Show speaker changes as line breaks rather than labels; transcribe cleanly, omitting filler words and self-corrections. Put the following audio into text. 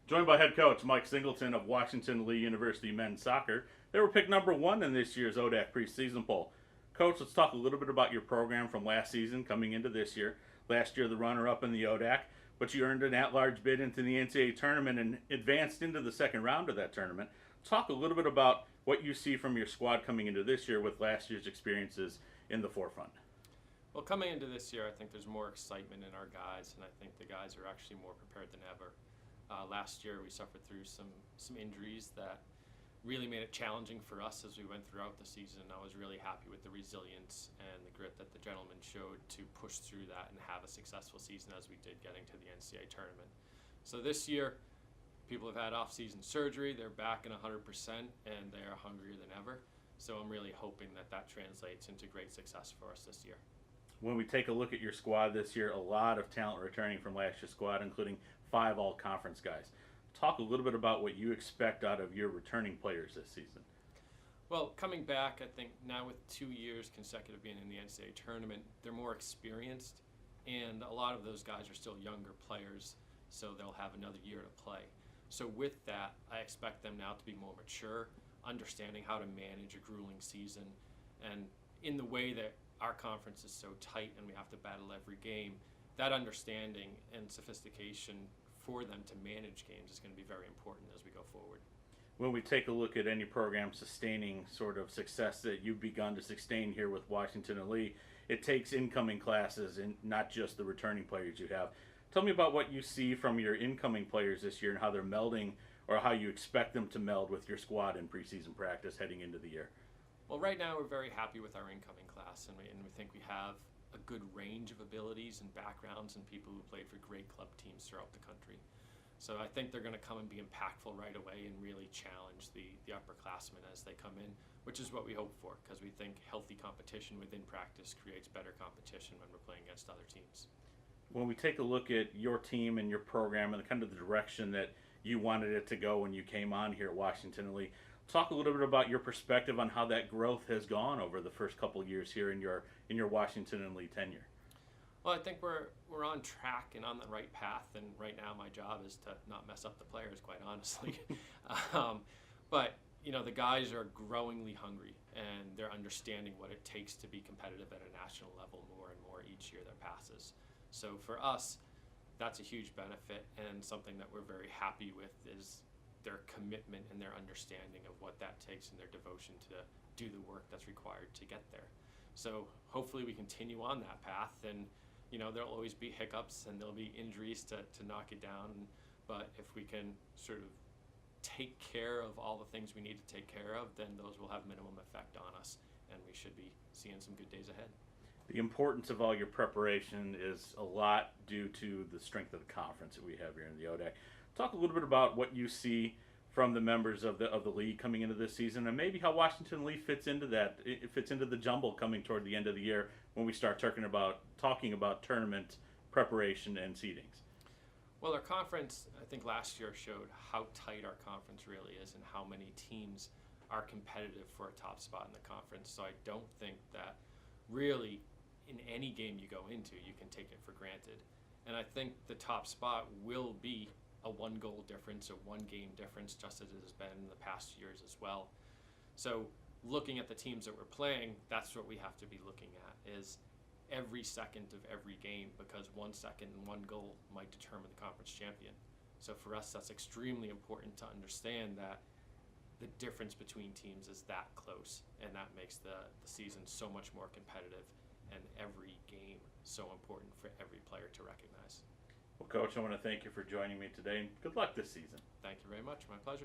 Joined by head coach Mike Singleton of Washington Lee University men's soccer. They were picked number 1 in this year's ODAC preseason poll. Coach, let's talk a little bit about your program from last season coming into this year. Last year, the runner-up in the ODAC, but you earned an at-large bid into the NCAA tournament and advanced into the second round of that tournament. Talk a little bit about what you see from your squad coming into this year with last year's experiences in the forefront.
Well, coming into this year, I think there's more excitement in our guys, and I think the guys are actually more prepared than ever. Last year, we suffered through some injuries that really made it challenging for us as we went throughout the season. I was really happy with the resilience and the grit that the gentlemen showed to push through that and have a successful season as we did getting to the NCAA tournament. So this year, people have had off-season surgery. They're back in 100%, and they are hungrier than ever. So I'm really hoping that that translates into great success for us this year.
When we take a look at your squad this year, a lot of talent returning from last year's squad, including 5 all-conference guys. Talk a little bit about what you expect out of your returning players this season.
Well, coming back, I think now with 2 years consecutive being in the NCAA tournament, they're more experienced, and a lot of those guys are still younger players, so they'll have another year to play. So with that, I expect them now to be more mature, understanding how to manage a grueling season, and in the way that our conference is so tight and we have to battle every game, that understanding and sophistication for them to manage games is going to be very important as we go forward.
When we take a look at any program sustaining sort of success that you've begun to sustain here with Washington and Lee, it takes incoming classes and not just the returning players you have. Tell me about what you see from your incoming players this year and how they're melding or how you expect them to meld with your squad in preseason practice heading into the year.
Well, right now we're very happy with our incoming class, and we think we have a good range of abilities and backgrounds and people who played for great club teams throughout the country. So I think they're going to come and be impactful right away and really challenge the upperclassmen as they come in, which is what we hope for, because we think healthy competition within practice creates better competition when we're playing against other teams.
When we take a look at your team and your program and kind of the direction that you wanted it to go when you came on here at Washington and Lee, talk a little bit about your perspective on how that growth has gone over the first couple of years here in your Washington and Lee tenure.
Well, I think we're on track and on the right path, and right now my job is to not mess up the players, quite honestly. But you know, the guys are growingly hungry, and they're understanding what it takes to be competitive at a national level more and more each year that passes. So for us, that's a huge benefit, and something that we're very happy with is their commitment and their understanding of what that takes and their devotion to do the work that's required to get there. So hopefully we continue on that path, and you know, there'll always be hiccups and there'll be injuries to knock it down, but if we can sort of take care of all the things we need to take care of, then those will have minimum effect on us, and we should be seeing some good days ahead.
The importance of all your preparation is a lot due to the strength of the conference that we have here in the ODAC. Talk a little bit about what you see from the members of the league coming into this season, and maybe how Washington Lee fits into that. It fits into the jumble coming toward the end of the year when we start talking about tournament preparation and seedings.
Well, our conference, I think last year showed how tight our conference really is and how many teams are competitive for a top spot in the conference. So I don't think that really in any game you go into, you can take it for granted. And I think the top spot will be a 1-goal difference, a 1-game difference, just as it has been in the past years as well. So looking at the teams that we're playing, that's what we have to be looking at, is every second of every game, because 1 second and 1 goal might determine the conference champion. So for us, that's extremely important to understand that the difference between teams is that close, and that makes the season so much more competitive and every game so important for every player to recognize.
Well, Coach, I want to thank you for joining me today, and good luck this season.
Thank you very much. My pleasure.